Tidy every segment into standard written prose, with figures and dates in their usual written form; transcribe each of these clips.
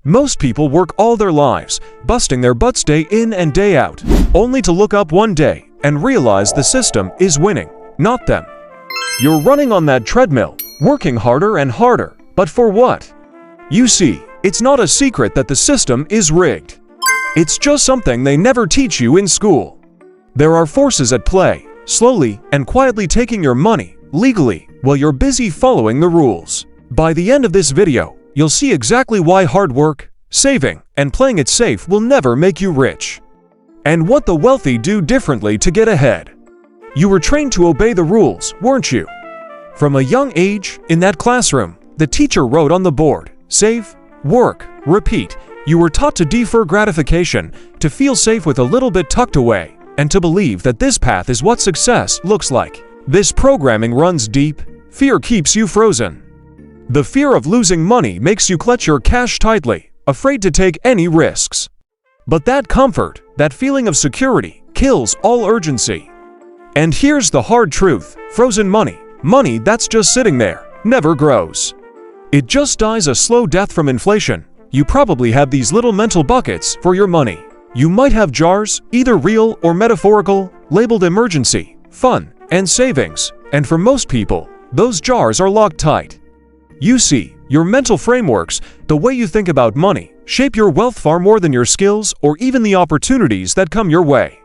Most people work all their lives, busting their butts day in and day out, only to look up one day and realize the system is winning, not them. You're running on that treadmill, working harder and harder, but for what? You see, it's not a secret that the system is rigged. It's just something they never teach you in school. There are forces at play, slowly and quietly taking your money, legally, while you're busy following the rules. By the end of this video, you'll see exactly why hard work, saving, and playing it safe will never make you rich. And what the wealthy do differently to get ahead. You were trained to obey the rules, weren't you? From a young age, in that classroom, the teacher wrote on the board, save, work, repeat. You were taught to defer gratification, to feel safe with a little bit tucked away, and to believe that this path is what success looks like. This programming runs deep. Fear keeps you frozen. The fear of losing money makes you clutch your cash tightly, afraid to take any risks. But that comfort, that feeling of security, kills all urgency. And here's the hard truth: frozen money, money that's just sitting there, never grows. It just dies a slow death from inflation. You probably have these little mental buckets for your money. You might have jars, either real or metaphorical, labeled emergency, fun, and savings. And for most people, those jars are locked tight. You see, your mental frameworks, the way you think about money, shape your wealth far more than your skills or even the opportunities that come your way.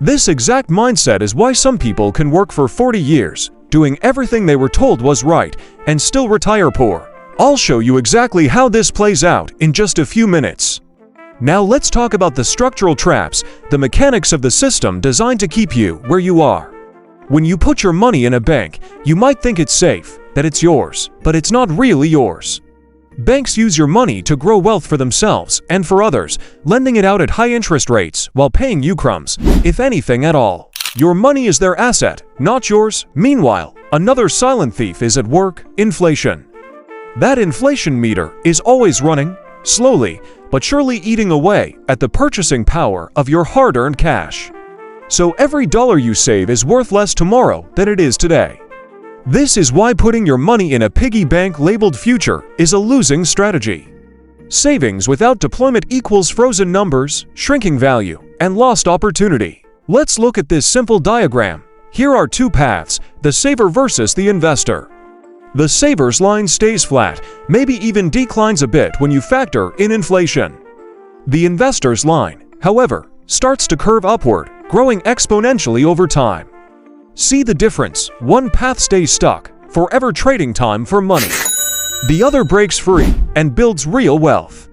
This exact mindset is why some people can work for 40 years, doing everything they were told was right, and still retire poor. I'll show you exactly how this plays out in just a few minutes. Now let's talk about the structural traps, the mechanics of the system designed to keep you where you are. When you put your money in a bank, you might think it's safe, that it's yours, but it's not really yours. Banks use your money to grow wealth for themselves and for others, lending it out at high interest rates while paying you crumbs, if anything at all. Your money is their asset, not yours. Meanwhile, another silent thief is at work: inflation. That inflation meter is always running, slowly but surely eating away at the purchasing power of your hard-earned cash. So every dollar you save is worth less tomorrow than it is today. This is why putting your money in a piggy bank labeled future is a losing strategy. Savings without deployment equals frozen numbers, shrinking value, and lost opportunity. Let's look at this simple diagram. Here are two paths: the saver versus the investor. The saver's line stays flat, maybe even declines a bit when you factor in inflation. The investor's line, however, starts to curve upward, growing exponentially over time. See the difference? One path stays stuck, forever trading time for money. The other breaks free and builds real wealth.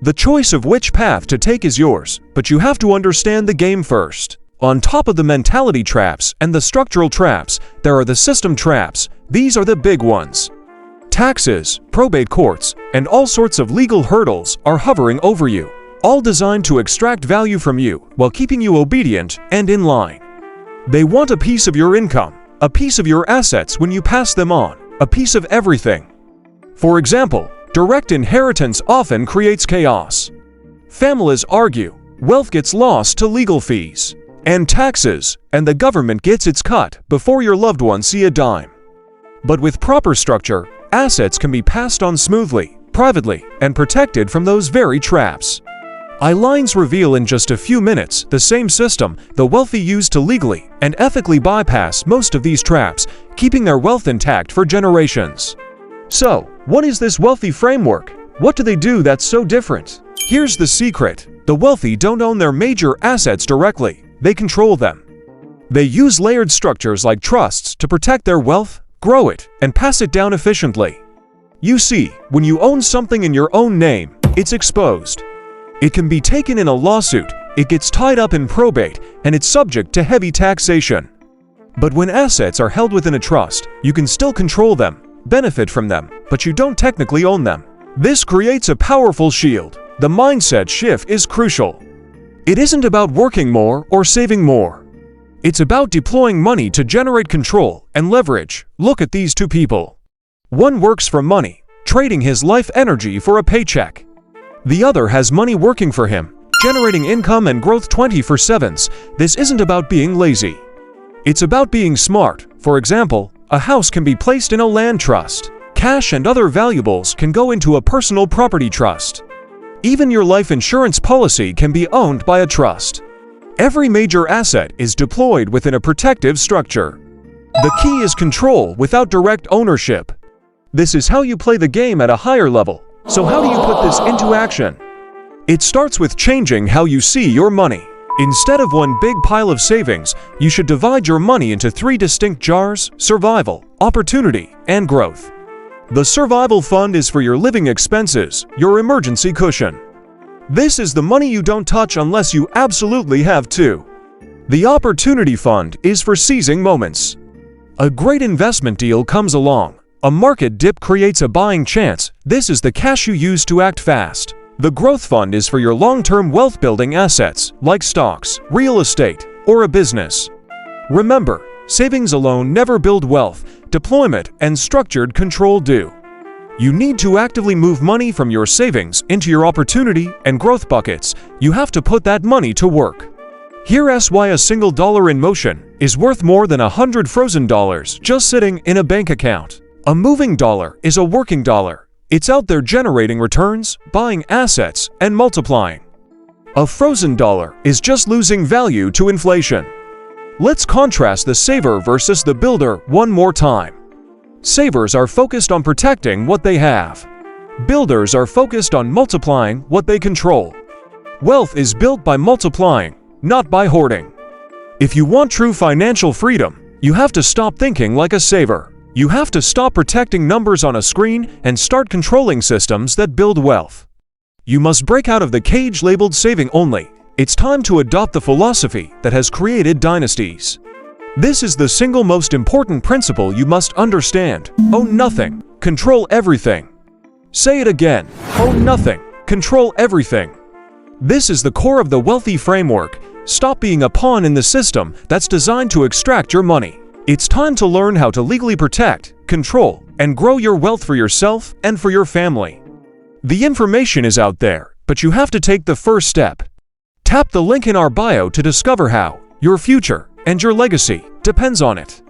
The choice of which path to take is yours, but you have to understand the game first. On top of the mentality traps and the structural traps, there are the system traps. These are the big ones. Taxes, probate courts, and all sorts of legal hurdles are hovering over you, all designed to extract value from you while keeping you obedient and in line. They want a piece of your income, a piece of your assets when you pass them on, a piece of everything. For example, direct inheritance often creates chaos. Families argue, wealth gets lost to legal fees and taxes, and the government gets its cut before your loved ones see a dime. But with proper structure, assets can be passed on smoothly, privately, and protected from those very traps. Lines reveal in just a few minutes the same system the wealthy use to legally and ethically bypass most of these traps, keeping their wealth intact for generations. So, what is this wealthy framework? What do they do that's so different? Here's the secret: the wealthy don't own their major assets directly, they control them. They use layered structures like trusts to protect their wealth, grow it, and pass it down efficiently. You see, when you own something in your own name, it's exposed. It can be taken in a lawsuit, it gets tied up in probate, and it's subject to heavy taxation. But when assets are held within a trust, you can still control them, benefit from them, but you don't technically own them. This creates a powerful shield. The mindset shift is crucial. It isn't about working more or saving more. It's about deploying money to generate control and leverage. Look at these two people. One works for money, trading his life energy for a paycheck. The other has money working for him, generating income and growth 24/7. This isn't about being lazy. It's about being smart. For example, a house can be placed in a land trust. Cash and other valuables can go into a personal property trust. Even your life insurance policy can be owned by a trust. Every major asset is deployed within a protective structure. The key is control without direct ownership. This is how you play the game at a higher level. So how do you put this into action? It starts with changing how you see your money. Instead of one big pile of savings, you should divide your money into 3 distinct jars: survival, opportunity, and growth. The survival fund is for your living expenses, your emergency cushion. This is the money you don't touch unless you absolutely have to. The opportunity fund is for seizing moments. A great investment deal comes along. A market dip creates a buying chance. This is the cash you use to act fast. The growth fund is for your long-term wealth-building assets, like stocks, real estate, or a business. Remember, savings alone never build wealth. Deployment and structured control do. You need to actively move money from your savings into your opportunity and growth buckets. You have to put that money to work. Here's why a single dollar in motion is worth more than 100 frozen dollars just sitting in a bank account. A moving dollar is a working dollar. It's out there generating returns, buying assets, and multiplying. A frozen dollar is just losing value to inflation. Let's contrast the saver versus the builder one more time. Savers are focused on protecting what they have. Builders are focused on multiplying what they control. Wealth is built by multiplying, not by hoarding. If you want true financial freedom, you have to stop thinking like a saver. You have to stop protecting numbers on a screen and start controlling systems that build wealth. You must break out of the cage labeled saving only. It's time to adopt the philosophy that has created dynasties. This is the single most important principle you must understand. Own nothing, control everything. Say it again. Own nothing, control everything. This is the core of the wealthy framework. Stop being a pawn in the system that's designed to extract your money. It's time to learn how to legally protect, control, and grow your wealth for yourself and for your family. The information is out there, but you have to take the first step. Tap the link in our bio to discover how. Your future and your legacy depends on it.